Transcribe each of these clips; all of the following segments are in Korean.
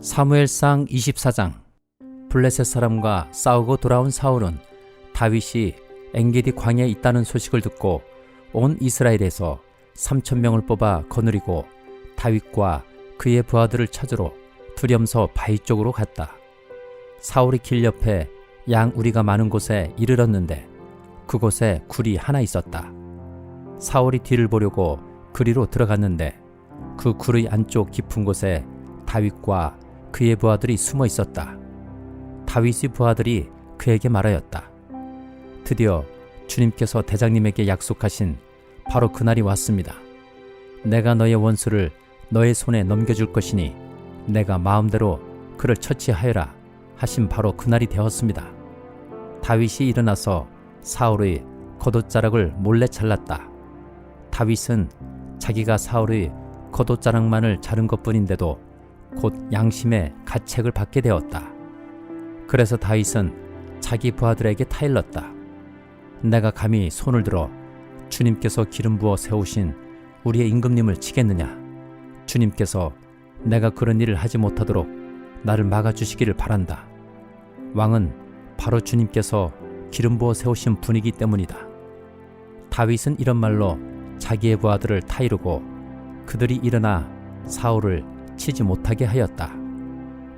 사무엘상 24장. 블레셋 사람과 싸우고 돌아온 사울은 다윗이 엔게디 광야에 있다는 소식을 듣고 온 이스라엘에서 3,000명을 뽑아 거느리고 다윗과 그의 부하들을 찾으러 두렴서 바위 쪽으로 갔다. 사울이 길 옆에 양 우리가 많은 곳에 이르렀는데 그곳에 굴이 하나 있었다. 사울이 뒤를 보려고 그리로 들어갔는데 그 굴의 안쪽 깊은 곳에 다윗과 그의 부하들이 숨어 있었다. 다윗의 부하들이 그에게 말하였다. 드디어 주님께서 대장님에게 약속하신 바로 그날이 왔습니다. 내가 너의 원수를 너의 손에 넘겨줄 것이니 내가 마음대로 그를 처치하여라 하신 바로 그날이 되었습니다. 다윗이 일어나서 사울의 겉옷자락을 몰래 잘랐다. 다윗은 자기가 사울의 겉옷자락만을 자른 것뿐인데도 곧 양심의 가책을 받게 되었다. 그래서 다윗은 자기 부하들에게 타일렀다. 내가 감히 손을 들어 주님께서 기름 부어 세우신 우리의 임금님을 치겠느냐? 주님께서 내가 그런 일을 하지 못하도록 나를 막아주시기를 바란다. 왕은 바로 주님께서 기름 부어 세우신 분이기 때문이다. 다윗은 이런 말로 자기의 부하들을 타이르고 그들이 일어나 사울을 치지 못하게 하였다.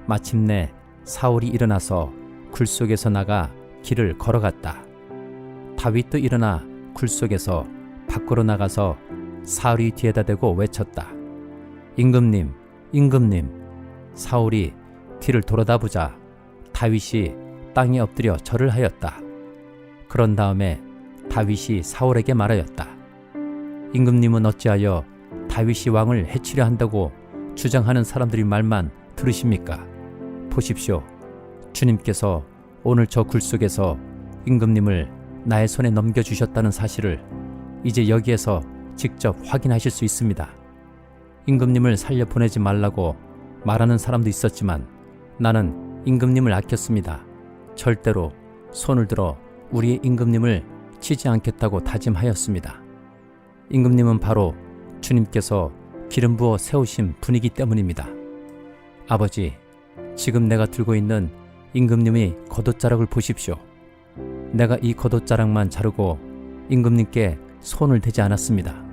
마침내 사울이 일어나서 굴 속에서 나가 길을 걸어갔다. 다윗도 일어나 굴 속에서 밖으로 나가서 사울이 뒤에다 대고 외쳤다. 임금님, 임금님. 사울이 뒤를 돌아다보자 다윗이 땅에 엎드려 절을 하였다. 그런 다음에 다윗이 사울에게 말하였다. 임금님은 어찌하여 다윗이 왕을 해치려 한다고 주장하는 사람들의 말만 들으십니까? 보십시오. 주님께서 오늘 저 굴 속에서 임금님을 나의 손에 넘겨주셨다는 사실을 이제 여기에서 직접 확인하실 수 있습니다. 임금님을 살려보내지 말라고 말하는 사람도 있었지만 나는 임금님을 아꼈습니다. 절대로 손을 들어 우리의 임금님을 치지 않겠다고 다짐하였습니다. 임금님은 바로 주님께서 기름 부어 세우신 분이기 때문입니다. 아버지, 지금 내가 들고 있는 임금님의 겉옷자락을 보십시오. 내가 이 겉옷자락만 자르고 임금님께 손을 대지 않았습니다.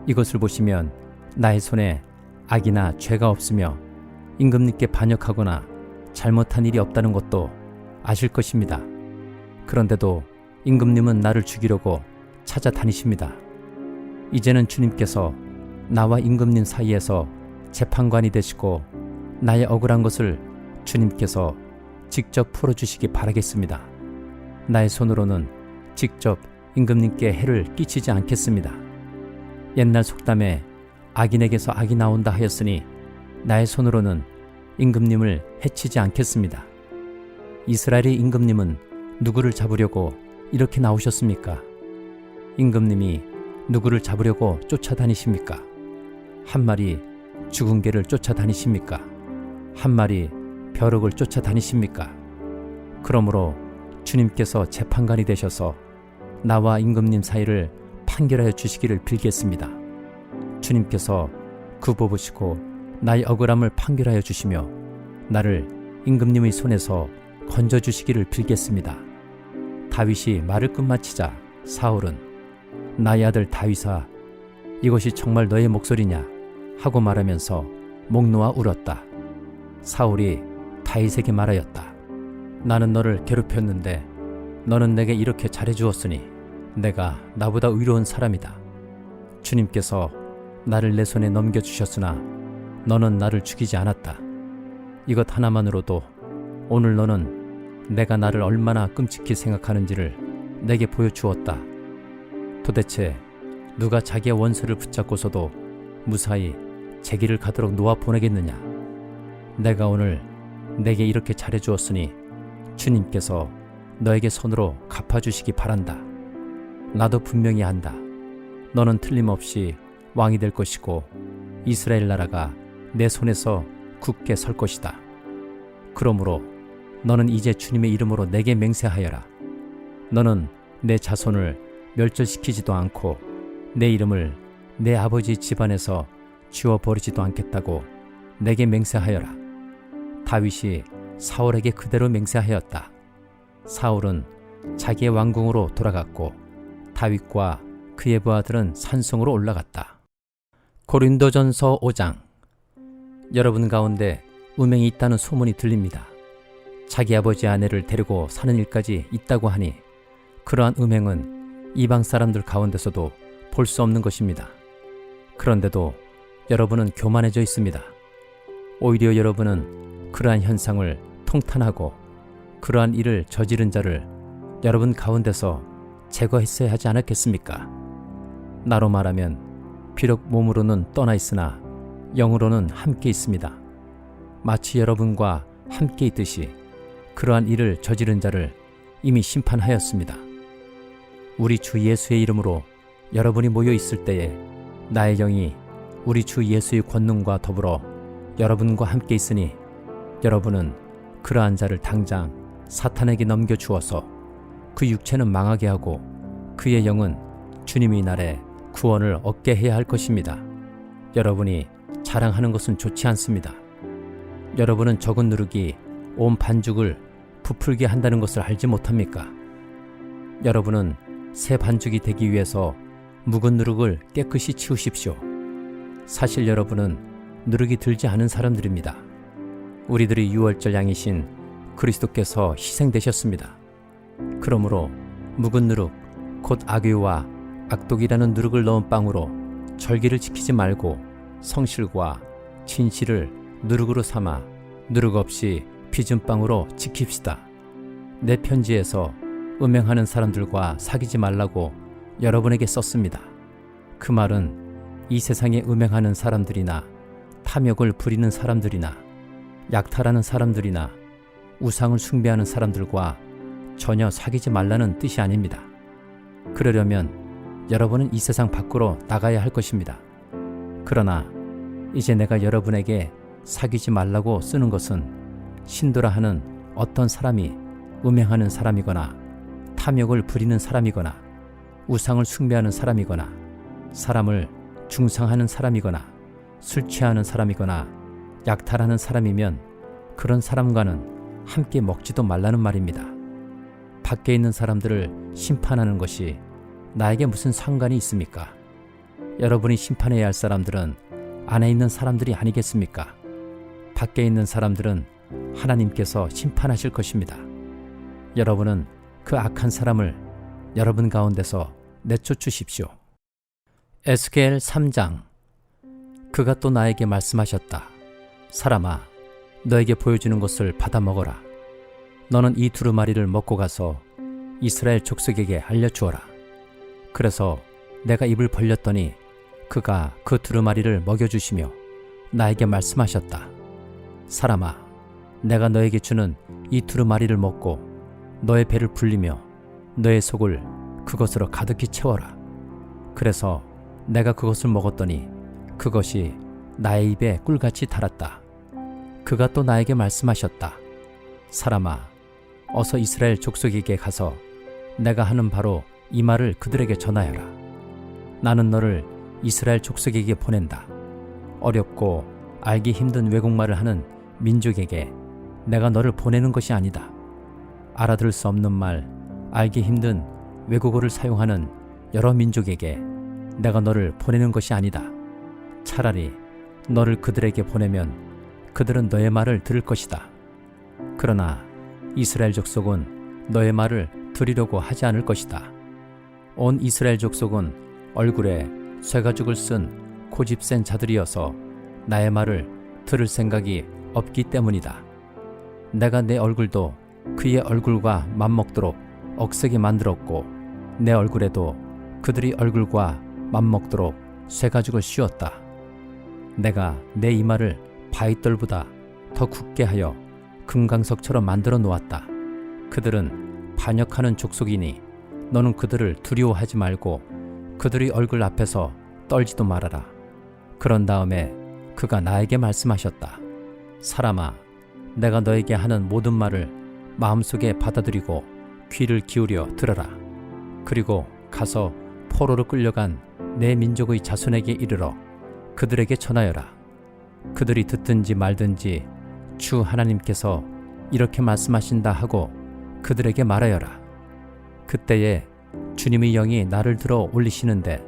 이것을 보시면 나의 손에 악이나 죄가 없으며 임금님께 반역하거나 잘못한 일이 없다는 것도 아실 것입니다. 그런데도 임금님은 나를 죽이려고 찾아다니십니다. 이제는 주님께서 나와 임금님 사이에서 재판관이 되시고 나의 억울한 것을 주님께서 직접 풀어주시기 바라겠습니다. 나의 손으로는 직접 임금님께 해를 끼치지 않겠습니다. 옛날 속담에 악인에게서 악이 나온다 하였으니 나의 손으로는 임금님을 해치지 않겠습니다. 이스라엘의 임금님은 누구를 잡으려고 이렇게 나오셨습니까? 임금님이 누구를 잡으려고 쫓아다니십니까? 한 마리 죽은 개를 쫓아다니십니까? 한 마리 벼룩을 쫓아다니십니까? 그러므로 주님께서 재판관이 되셔서 나와 임금님 사이를 판결하여 주시기를 빌겠습니다. 주님께서 굽어보시고 나의 억울함을 판결하여 주시며 나를 임금님의 손에서 건져주시기를 빌겠습니다. 다윗이 말을 끝마치자 사울은 나의 아들 다윗아, 이것이 정말 너의 목소리냐 하고 말하면서 목 놓아 울었다. 사울이 다윗에게 말하였다. 나는 너를 괴롭혔는데 너는 내게 이렇게 잘해주었으니 내가 나보다 의로운 사람이다. 주님께서 나를 내 손에 넘겨주셨으나 너는 나를 죽이지 않았다. 이것 하나만으로도 오늘 너는 내가 나를 얼마나 끔찍히 생각하는지를 내게 보여주었다. 도대체 누가 자기의 원수를 붙잡고서도 무사히 제 길을 가도록 놓아 보내겠느냐? 내가 오늘 내게 이렇게 잘해주었으니 주님께서 너에게 손으로 갚아주시기 바란다. 나도 분명히 안다. 너는 틀림없이 왕이 될 것이고 이스라엘 나라가 내 손에서 굳게 설 것이다. 그러므로 너는 이제 주님의 이름으로 내게 맹세하여라. 너는 내 자손을 멸절시키지도 않고 내 이름을 내 아버지 집안에서 지워버리지도 않겠다고 내게 맹세하여라. 다윗이 사울에게 그대로 맹세하였다. 사울은 자기의 왕궁으로 돌아갔고 다윗과 그의 부하들은 산성으로 올라갔다. 고린도전서 5장. 여러분 가운데 음행이 있다는 소문이 들립니다. 자기 아버지 아내를 데리고 사는 일까지 있다고 하니 그러한 음행은 이방 사람들 가운데서도 볼 수 없는 것입니다. 그런데도 여러분은 교만해져 있습니다. 오히려 여러분은 그러한 현상을 통탄하고 그러한 일을 저지른 자를 여러분 가운데서 제거했어야 하지 않았겠습니까? 나로 말하면 비록 몸으로는 떠나 있으나 영으로는 함께 있습니다. 마치 여러분과 함께 있듯이 그러한 일을 저지른 자를 이미 심판하였습니다. 우리 주 예수의 이름으로 여러분이 모여 있을 때에 나의 영이 우리 주 예수의 권능과 더불어 여러분과 함께 있으니 여러분은 그러한 자를 당장 사탄에게 넘겨주어서 그 육체는 망하게 하고 그의 영은 주님의 날에 구원을 얻게 해야 할 것입니다. 여러분이 자랑하는 것은 좋지 않습니다. 여러분은 적은 누룩이 온 반죽을 부풀게 한다는 것을 알지 못합니까? 여러분은 새 반죽이 되기 위해서 묵은 누룩을 깨끗이 치우십시오. 사실 여러분은 누룩이 들지 않은 사람들입니다. 우리들의 유월절 양이신 그리스도께서 희생되셨습니다. 그러므로 묵은 누룩, 곧 악의와 악독이라는 누룩을 넣은 빵으로 절기를 지키지 말고 성실과 진실을 누룩으로 삼아 누룩 없이 빚은 빵으로 지킵시다. 내 편지에서 음행하는 사람들과 사귀지 말라고 여러분에게 썼습니다. 그 말은 이 세상에 음행하는 사람들이나 탐욕을 부리는 사람들이나 약탈하는 사람들이나 우상을 숭배하는 사람들과 전혀 사귀지 말라는 뜻이 아닙니다. 그러려면 여러분은 이 세상 밖으로 나가야 할 것입니다. 그러나 이제 내가 여러분에게 사귀지 말라고 쓰는 것은 신도라 하는 어떤 사람이 음행하는 사람이거나 탐욕을 부리는 사람이거나 우상을 숭배하는 사람이거나 사람을 중상하는 사람이거나 술 취하는 사람이거나 약탈하는 사람이면 그런 사람과는 함께 먹지도 말라는 말입니다. 밖에 있는 사람들을 심판하는 것이 나에게 무슨 상관이 있습니까? 여러분이 심판해야 할 사람들은 안에 있는 사람들이 아니겠습니까? 밖에 있는 사람들은 하나님께서 심판하실 것입니다. 여러분은 그 악한 사람을 여러분 가운데서 내쫓으십시오. 에스겔 3장. 그가 또 나에게 말씀하셨다. 사람아, 너에게 보여주는 것을 받아 먹어라. 너는 이 두루마리를 먹고 가서 이스라엘 족속에게 알려주어라. 그래서 내가 입을 벌렸더니 그가 그 두루마리를 먹여주시며 나에게 말씀하셨다. 사람아, 내가 너에게 주는 이 두루마리를 먹고 너의 배를 불리며 너의 속을 그것으로 가득히 채워라. 그래서 내가 그것을 먹었더니 그것이 나의 입에 꿀같이 달았다. 그가 또 나에게 말씀하셨다. 사람아, 어서 이스라엘 족속에게 가서 내가 하는 바로 이 말을 그들에게 전하여라. 나는 너를 이스라엘 족속에게 보낸다. 어렵고 알기 힘든 외국말을 하는 민족에게 내가 너를 보내는 것이 아니다. 알아들을 수 없는 말, 알기 힘든 외국어를 사용하는 여러 민족에게 내가 너를 보내는 것이 아니다. 차라리 너를 그들에게 보내면 그들은 너의 말을 들을 것이다. 그러나 이스라엘 족속은 너의 말을 들으려고 하지 않을 것이다. 온 이스라엘 족속은 얼굴에 쇠가죽을 쓴 고집센 자들이어서 나의 말을 들을 생각이 없기 때문이다. 내가 내 얼굴도 그의 얼굴과 맞먹도록 억세게 만들었고 내 얼굴에도 그들의 얼굴과 맞먹도록 쇠가죽을 씌웠다. 내가 내 이마를 바위돌보다 더 굳게 하여 금강석처럼 만들어 놓았다. 그들은 반역하는 족속이니 너는 그들을 두려워하지 말고 그들의 얼굴 앞에서 떨지도 말아라. 그런 다음에 그가 나에게 말씀하셨다. 사람아, 내가 너에게 하는 모든 말을 마음속에 받아들이고 귀를 기울여 들어라. 그리고 가서 포로로 끌려간 내 민족의 자손에게 이르러 그들에게 전하여라. 그들이 듣든지 말든지 주 하나님께서 이렇게 말씀하신다 하고 그들에게 말하여라. 그때에 주님의 영이 나를 들어 올리시는데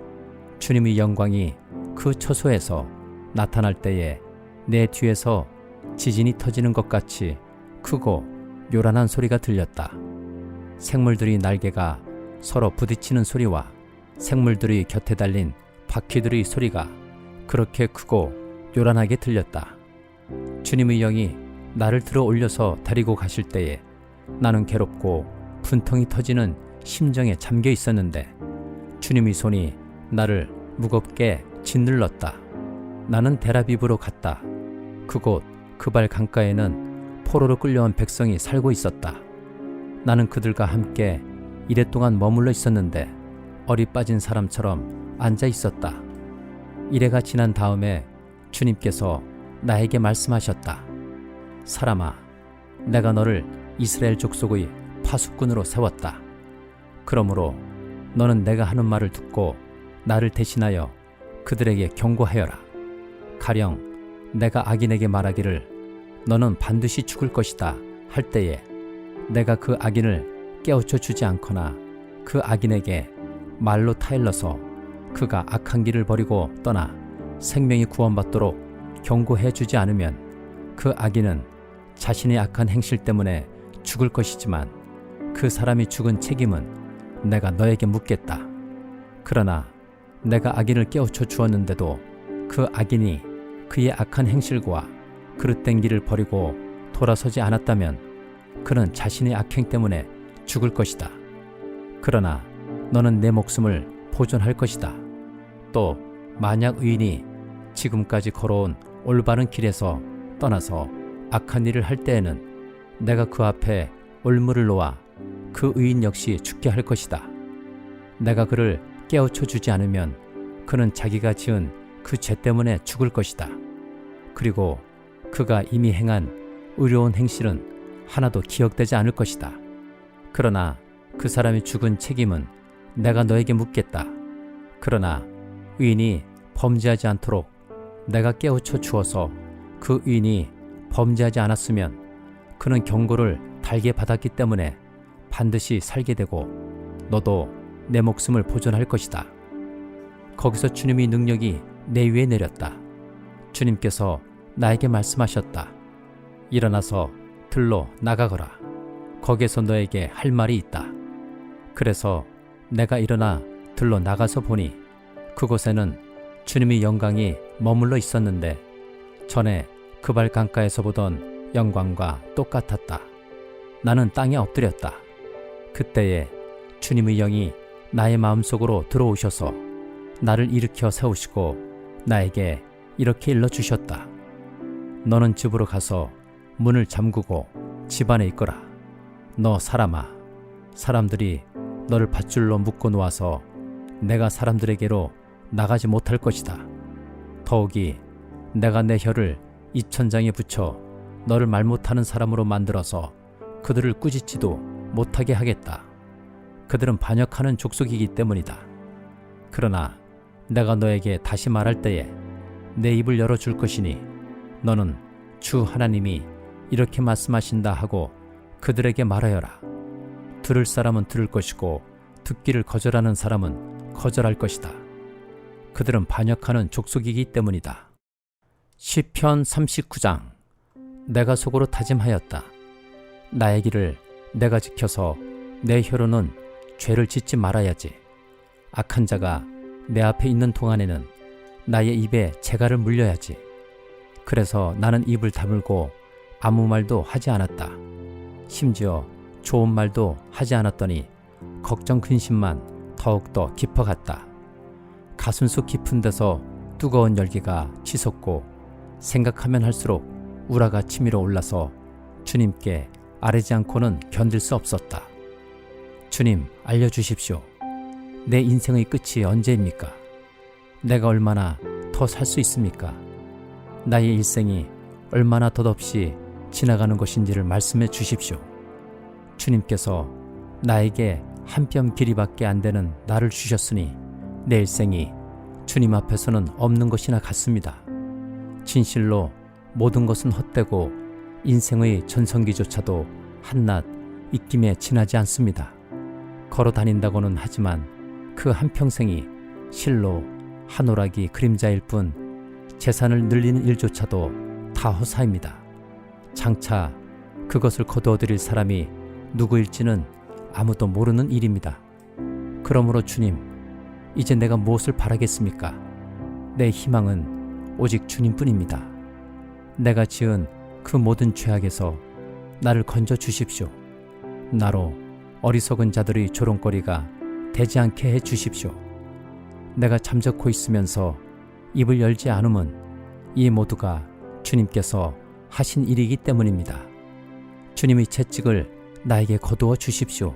주님의 영광이 그 처소에서 나타날 때에 내 뒤에서 지진이 터지는 것 같이 크고 요란한 소리가 들렸다. 생물들의 날개가 서로 부딪히는 소리와 생물들의 곁에 달린 바퀴들의 소리가 그렇게 크고 요란하게 들렸다. 주님의 영이 나를 들어 올려서 데리고 가실 때에 나는 괴롭고 분통이 터지는 심정에 잠겨 있었는데 주님의 손이 나를 무겁게 짓눌렀다. 나는 델아비브로 갔다. 그곳 그발 강가에는 포로로 끌려온 백성이 살고 있었다. 나는 그들과 함께 이랫동안 머물러 있었는데 얼이 빠진 사람처럼 앉아 있었다. 이래가 지난 다음에 주님께서 나에게 말씀하셨다. 사람아, 내가 너를 이스라엘 족속의 파수꾼으로 세웠다. 그러므로 너는 내가 하는 말을 듣고 나를 대신하여 그들에게 경고하여라. 가령 내가 악인에게 말하기를 너는 반드시 죽을 것이다 할 때에 내가 그 악인을 깨우쳐 주지 않거나 그 악인에게 말로 타일러서 그가 악한 길을 버리고 떠나 생명이 구원받도록 경고해 주지 않으면 그 악인은 자신의 악한 행실 때문에 죽을 것이지만 그 사람이 죽은 책임은 내가 너에게 묻겠다. 그러나 내가 악인을 깨우쳐 주었는데도 그 악인이 그의 악한 행실과 그릇된 길을 버리고 돌아서지 않았다면 그는 자신의 악행 때문에 죽을 것이다. 그러나 너는 내 목숨을 보존할 것이다. 또 만약 의인이 지금까지 걸어온 올바른 길에서 떠나서 악한 일을 할 때에는 내가 그 앞에 올무를 놓아 그 의인 역시 죽게 할 것이다. 내가 그를 깨우쳐 주지 않으면 그는 자기가 지은 그 죄 때문에 죽을 것이다. 그리고 그가 이미 행한 의로운 행실은 하나도 기억되지 않을 것이다. 그러나 그 사람이 죽은 책임은 내가 너에게 묻겠다. 그러나 의인이 범죄하지 않도록 내가 깨우쳐 주어서 그 의인이 범죄하지 않았으면 그는 경고를 달게 받았기 때문에 반드시 살게 되고 너도 내 목숨을 보존할 것이다. 거기서 주님의 능력이 내 위에 내렸다. 주님께서 나에게 말씀하셨다. 일어나서 들로 나가거라. 거기에서 너에게 할 말이 있다. 그래서 내가 일어나 들로 나가서 보니 그곳에는 주님의 영광이 머물러 있었는데 전에 그발 강가에서 보던 영광과 똑같았다. 나는 땅에 엎드렸다. 그때에 주님의 영이 나의 마음속으로 들어오셔서 나를 일으켜 세우시고 나에게 이렇게 일러주셨다. 너는 집으로 가서 문을 잠그고 집 안에 있거라. 너 사람아, 사람들이 너를 밧줄로 묶어 놓아서 내가 사람들에게로 나가지 못할 것이다. 더욱이 내가 내 혀를 이 천장에 붙여 너를 말 못하는 사람으로 만들어서 그들을 꾸짖지도 못하게 하겠다. 그들은 반역하는 족속이기 때문이다. 그러나 내가 너에게 다시 말할 때에 내 입을 열어줄 것이니 너는 주 하나님이 이렇게 말씀하신다 하고 그들에게 말하여라. 들을 사람은 들을 것이고 듣기를 거절하는 사람은 거절할 것이다. 그들은 반역하는 족속이기 때문이다. 시편 39장. 내가 속으로 다짐하였다. 나의 길을 내가 지켜서 내 혀로는 죄를 짓지 말아야지. 악한 자가 내 앞에 있는 동안에는 나의 입에 재갈을 물려야지. 그래서 나는 입을 다물고 아무 말도 하지 않았다. 심지어 좋은 말도 하지 않았더니 걱정 근심만 더욱더 깊어갔다. 가슴속 깊은 데서 뜨거운 열기가 치솟고 생각하면 할수록 우라가 치밀어 올라서 주님께 아뢰지 않고는 견딜 수 없었다. 주님, 알려주십시오. 내 인생의 끝이 언제입니까? 내가 얼마나 더 살 수 있습니까? 나의 일생이 얼마나 덧없이 지나가는 것인지를 말씀해 주십시오. 주님께서 나에게 한 뼘 길이밖에 안 되는 나를 주셨으니 내 일생이 주님 앞에서는 없는 것이나 같습니다. 진실로 모든 것은 헛되고 인생의 전성기조차도 한낱 입김에 지나지 않습니다. 걸어 다닌다고는 하지만 그 한평생이 실로 한오락이 그림자일 뿐 재산을 늘리는 일조차도 다 허사입니다. 장차 그것을 거두어들일 사람이 누구일지는 아무도 모르는 일입니다. 그러므로 주님, 이제 내가 무엇을 바라겠습니까? 내 희망은 오직 주님뿐입니다. 내가 지은 그 모든 죄악에서 나를 건져 주십시오. 나로 어리석은 자들의 조롱거리가 되지 않게 해 주십시오. 내가 잠적고 있으면서 입을 열지 않음은 이 모두가 주님께서 하신 일이기 때문입니다. 주님의 채찍을 나에게 거두어 주십시오.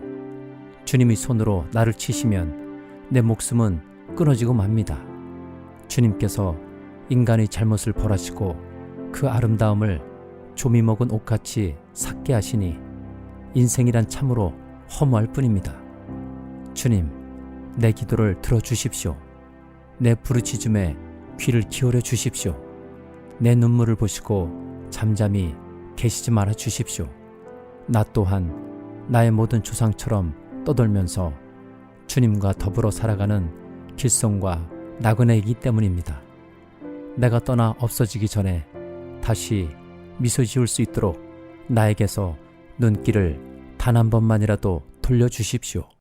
주님의 손으로 나를 치시면 내 목숨은 끊어지고 맙니다. 주님께서 인간의 잘못을 벌하시고 그 아름다움을 조미 먹은 옷같이 삭게 하시니 인생이란 참으로 허무할 뿐입니다. 주님, 내 기도를 들어주십시오. 내 부르짖음에 귀를 기울여 주십시오. 내 눈물을 보시고 잠잠히 계시지 말아 주십시오. 나 또한 나의 모든 조상처럼 떠돌면서 주님과 더불어 살아가는 길송과 나그네이기 때문입니다. 내가 떠나 없어지기 전에 다시 미소 지을 수 있도록 나에게서 눈길을 단 한 번만이라도 돌려주십시오.